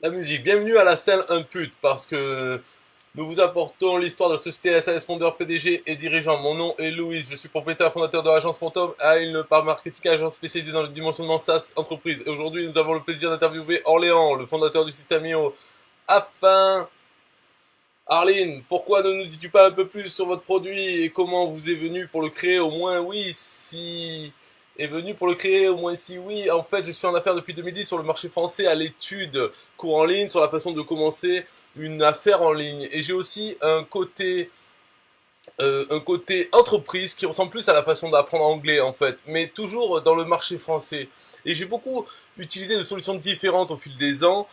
La musique. Bienvenue à la scène Input parce que nous vous apportons l'histoire de la société SAS fondeur PDG et dirigeant. Mon nom est Louis, je suis propriétaire fondateur de l'agence Phantom à une part marketing agence spécialisée dans le dimensionnement SaaS entreprise. Et aujourd'hui, nous avons le plaisir d'interviewer Orléans, le fondateur du système IO. Afin, Arline, pourquoi ne nous dis-tu pas un peu plus sur votre produit et comment vous est venu pour le créer au moins oui si est venu pour le créer au moins si oui. En fait, je suis en affaires depuis 2010 sur le marché français à l'étude cours en ligne sur la façon de commencer une affaire en ligne et j'ai aussi un côté entreprise qui ressemble plus à la façon d'apprendre anglais en fait, mais toujours dans le marché français. Et j'ai beaucoup utilisé de solutions différentes au fil des ans.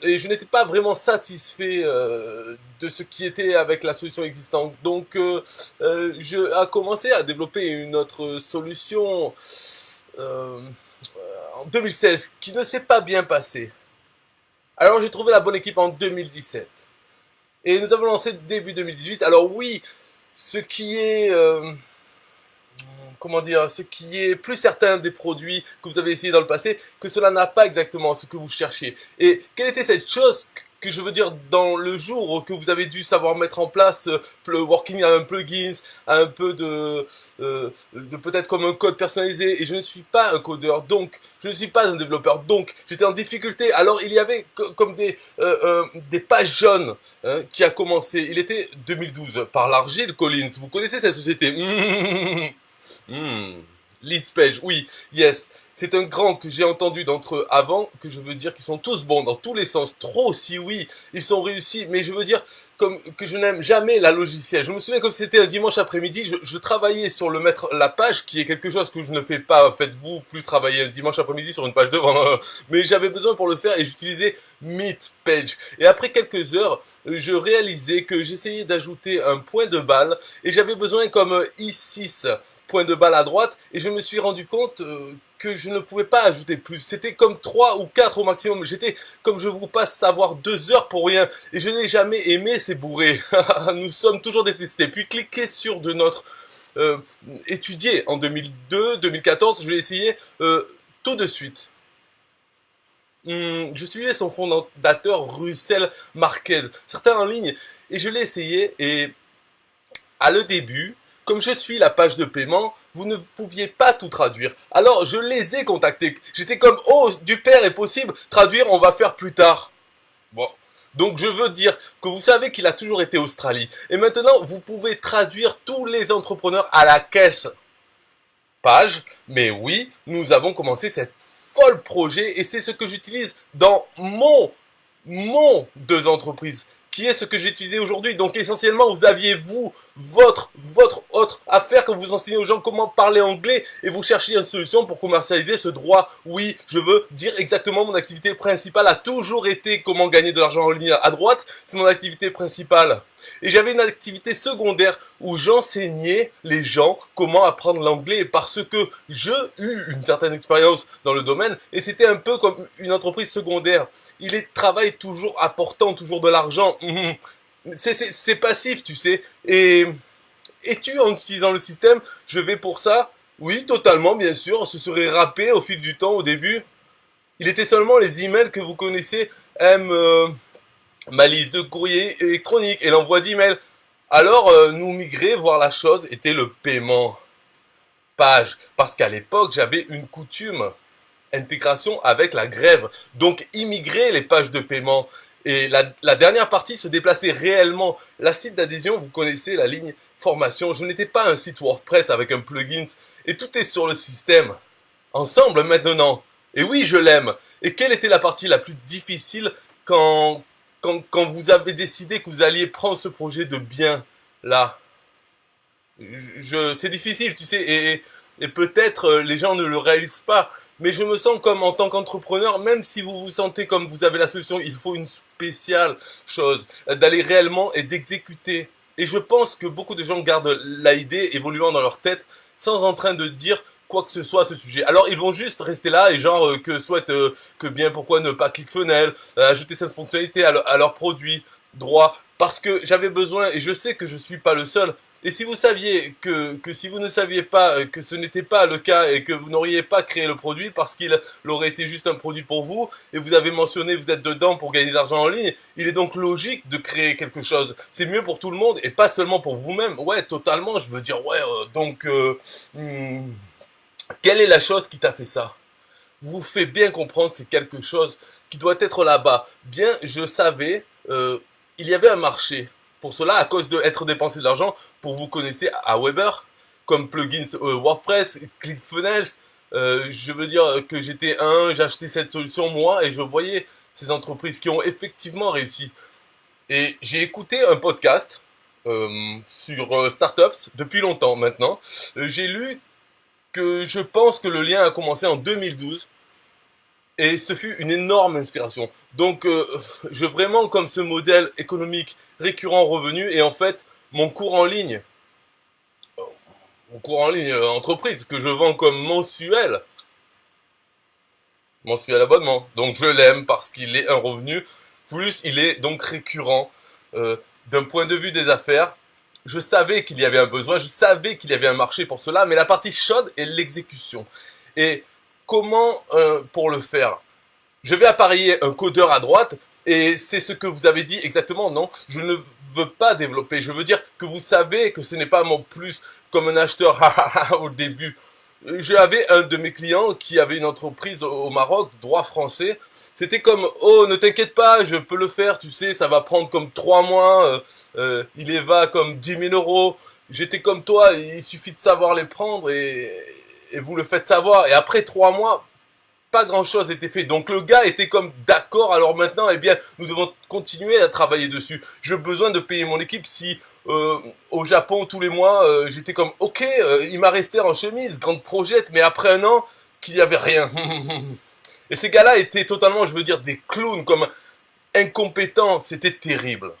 Et je n'étais pas vraiment satisfait de ce qui était avec la solution existante. Donc, je a commencé à développer une autre solution euh, en 2016 qui ne s'est pas bien passée. Alors, j'ai trouvé la bonne équipe en 2017. Et nous avons lancé début 2018. Alors oui, ce qui est comment dire, ce qui est plus certain des produits que vous avez essayé dans le passé, que cela n'a pas exactement ce que vous cherchiez. Et quelle était cette chose que je veux dire dans le jour que vous avez dû savoir mettre en place le working à un plugins, à un peu de peut-être comme un code personnalisé. Et je ne suis pas un codeur, donc je ne suis pas un développeur, donc j'étais en difficulté. Alors il y avait comme des pages jaunes qui a commencé. Il était 2012 par l'Argile Collins. Vous connaissez cette société? Hmm. Lead Page, oui, yes. C'est un grand que j'ai entendu d'entre eux avant, que je veux dire qu'ils sont tous bons dans tous les sens. Trop, si oui, ils sont réussis. Mais je veux dire comme que je n'aime jamais la logicielle. Je me souviens comme c'était un dimanche après-midi, je travaillais sur le mettre la page, qui est quelque chose que je ne fais pas. Faites-vous plus travailler un dimanche après-midi sur une page devant. Mais j'avais besoin pour le faire et j'utilisais Meet Page. Et après quelques heures, je réalisais que j'essayais d'ajouter un point de balle et j'avais besoin comme I6 point de balle à droite et je me suis rendu compte que je ne pouvais pas ajouter plus. C'était comme 3 ou 4 au maximum. J'étais, comme je vous passe savoir, 2 heures pour rien. Et je n'ai jamais aimé ces bourrés. Nous sommes toujours détestés. Puis cliquez sur de notre étudier en 2002, 2014. Je l'ai essayé tout de suite. Je suivais son fondateur Russell Marquez. Certains en ligne. Et je l'ai essayé et à le début, comme je suis la page de paiement, vous ne pouviez pas tout traduire. Alors je les ai contactés. J'étais comme, oh, du père est possible, traduire, on va faire plus tard. Bon. Donc je veux dire que vous savez qu'il a toujours été Australie. Et maintenant, vous pouvez traduire tous les entrepreneurs à la caisse. Page. Mais oui, nous avons commencé cette folle projet et c'est ce que j'utilise dans mon deux entreprises, qui est ce que j'ai utilisé aujourd'hui. Donc essentiellement, vous aviez vous, votre autre affaire que vous enseignez aux gens comment parler anglais et vous cherchiez une solution pour commercialiser ce droit. Oui, je veux dire exactement mon activité principale a toujours été comment gagner de l'argent en ligne à droite. C'est mon activité principale. Et j'avais une activité secondaire où j'enseignais les gens comment apprendre l'anglais parce que j'ai eu une certaine expérience dans le domaine et c'était un peu comme une entreprise secondaire. Il est travail toujours apportant, toujours de l'argent. C'est passif, tu sais. Et tu, en utilisant le système, je vais pour ça. Oui, totalement, bien sûr. Ce serait râpé au fil du temps au début. Il était seulement les emails que vous connaissez, M, ma liste de courrier électronique et l'envoi d'emails. Alors, nous migrer, voir la chose, était le paiement page. Parce qu'à l'époque, j'avais une coutume intégration avec la grève. Donc immigrer les pages de paiement. Et la dernière partie se déplaçait réellement. La site d'adhésion, vous connaissez la ligne formation. Je n'étais pas un site WordPress avec un plugin. Et tout est sur le système. Ensemble maintenant. Et oui, je l'aime. Et quelle était la partie la plus difficile quand vous avez décidé que vous alliez prendre ce projet de bien là? C'est difficile, tu sais, et peut-être les gens ne le réalisent pas, mais je me sens comme en tant qu'entrepreneur, même si vous vous sentez comme vous avez la solution, il faut une spéciale chose, d'aller réellement et d'exécuter. Et je pense que beaucoup de gens gardent l'idée évoluant dans leur tête sans en train de dire quoi que ce soit à ce sujet. Alors ils vont juste rester là et genre que souhaitent que bien pourquoi ne pas ClickFunnels, ajouter cette fonctionnalité à leur produit droit parce que j'avais besoin et je sais que je suis pas le seul Et si vous saviez que si vous ne saviez pas que ce n'était pas le cas et que vous n'auriez pas créé le produit parce qu'il aurait été juste un produit pour vous, et vous avez mentionné vous êtes dedans pour gagner de l'argent en ligne, il est donc logique de créer quelque chose. C'est mieux pour tout le monde et pas seulement pour vous-même. Ouais, totalement, je veux dire, ouais, hmm, quelle est la chose qui t'a fait ça? Vous fait bien comprendre, c'est quelque chose qui doit être là-bas. Bien, je savais, il y avait un marché. Pour cela, à cause de être dépensé de l'argent, pour vous connaissez Aweber, comme plugins WordPress, ClickFunnels, je veux dire que j'ai acheté cette solution moi et je voyais ces entreprises qui ont effectivement réussi. Et j'ai écouté un podcast sur startups depuis longtemps maintenant. J'ai lu que je pense que le lien a commencé en 2012 et ce fut une énorme inspiration. Donc, je vraiment comme ce modèle économique récurrent revenu et en fait, mon cours en ligne, mon cours en ligne entreprise que je vends comme mensuel abonnement. Donc, je l'aime parce qu'il est un revenu, plus il est donc récurrent. D'un point de vue des affaires, je savais qu'il y avait un besoin, je savais qu'il y avait un marché pour cela, mais la partie chaude est l'exécution. Et comment pour le faire? Je vais appareiller un codeur à droite et c'est ce que vous avez dit exactement, non? Je ne veux pas développer, je veux dire que vous savez que ce n'est pas mon plus comme un acheteur au début. J'avais un de mes clients qui avait une entreprise au Maroc, droit français. C'était comme, oh, ne t'inquiète pas, je peux le faire, tu sais, ça va prendre comme 3 mois, il est va comme 10 000 euros. J'étais comme toi, il suffit de savoir les prendre et vous le faites savoir. Et après 3 mois, pas grand chose était fait. Donc le gars était comme d'accord, alors maintenant, eh bien, nous devons continuer à travailler dessus. J'ai besoin de payer mon équipe si au Japon tous les mois, j'étais comme ok, il m'a resté en chemise, grande projette, mais après un an, qu'il n'y avait rien. Et ces gars-là étaient totalement, je veux dire, des clowns, comme incompétents, c'était terrible.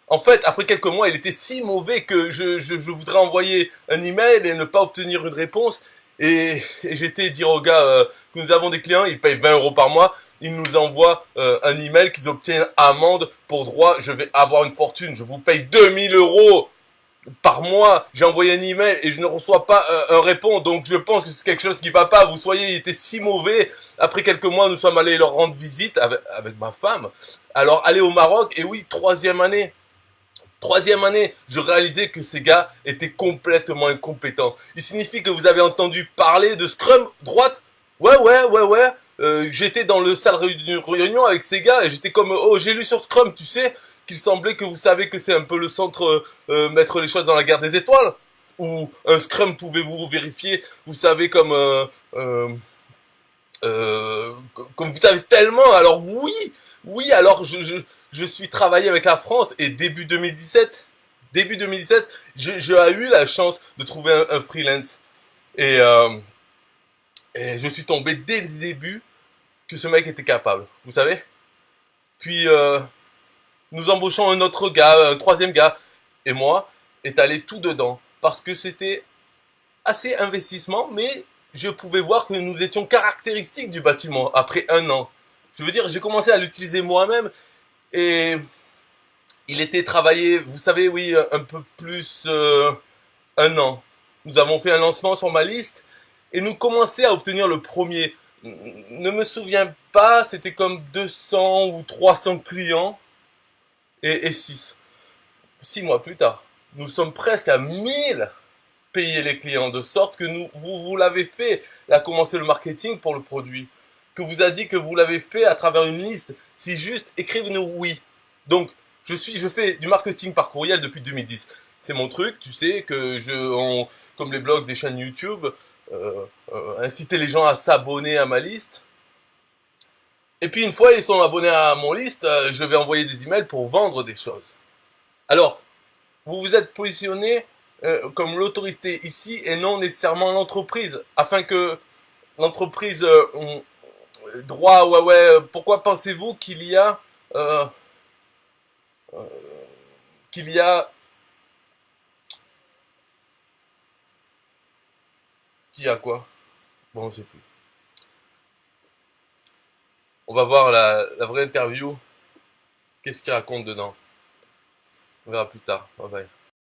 En fait, après quelques mois, il était si mauvais que je voudrais envoyer un email et ne pas obtenir une réponse. Et j'étais dire aux gars que nous avons des clients, ils payent 20 euros par mois, ils nous envoient un email qu'ils obtiennent amende pour droit, je vais avoir une fortune, je vous paye 2 000 euros par mois, j'ai envoyé un email et je ne reçois pas un réponse, donc je pense que c'est quelque chose qui va pas. Vous voyez, il était si mauvais. Après quelques mois, nous sommes allés leur rendre visite avec ma femme. Alors, aller au Maroc, et oui, troisième année, je réalisais que ces gars étaient complètement incompétents. Il signifie que vous avez entendu parler de Scrum droite? Ouais. J'étais dans le salle réunion avec ces gars et j'étais comme, oh, j'ai lu sur Scrum, tu sais, qu'il semblait que vous savez que c'est un peu le centre, mettre les choses dans la guerre des étoiles. Ou un Scrum, pouvez-vous vérifier, vous savez, comme vous savez tellement, alors oui, alors je suis travaillé avec la France et début 2017, j'ai eu la chance de trouver un freelance. Et, et je suis tombé dès le début que ce mec était capable, vous savez. Puis nous embauchons un autre gars, un troisième gars, et moi est allé tout dedans parce que c'était assez investissement, mais je pouvais voir que nous étions caractéristiques du bâtiment après un an. Je veux dire, j'ai commencé à l'utiliser moi-même et il était travaillé, vous savez, oui, un peu plus un an. Nous avons fait un lancement sur ma liste et nous commençons à obtenir le premier. Ne me souviens pas, c'était comme 200 ou 300 clients et 6. 6 mois plus tard, nous sommes presque à 1000 payer les clients, de sorte que vous l'avez fait, là, commencer le marketing pour le produit, que vous a dit que vous l'avez fait à travers une liste. Si juste, écrivez-nous oui. Donc, je fais du marketing par courriel depuis 2010. C'est mon truc, tu sais, comme les blogs des chaînes YouTube, inciter les gens à s'abonner à ma liste. Et puis une fois ils sont abonnés à mon liste, je vais envoyer des emails pour vendre des choses. Alors, vous vous êtes positionné comme l'autorité ici et non nécessairement l'entreprise, afin que l'entreprise droit, pourquoi pensez-vous euh, euh, qu'il y a, quoi? Bon, on sait plus. On va voir la vraie interview. Qu'est-ce qu'il raconte dedans? On verra plus tard. Bye bye.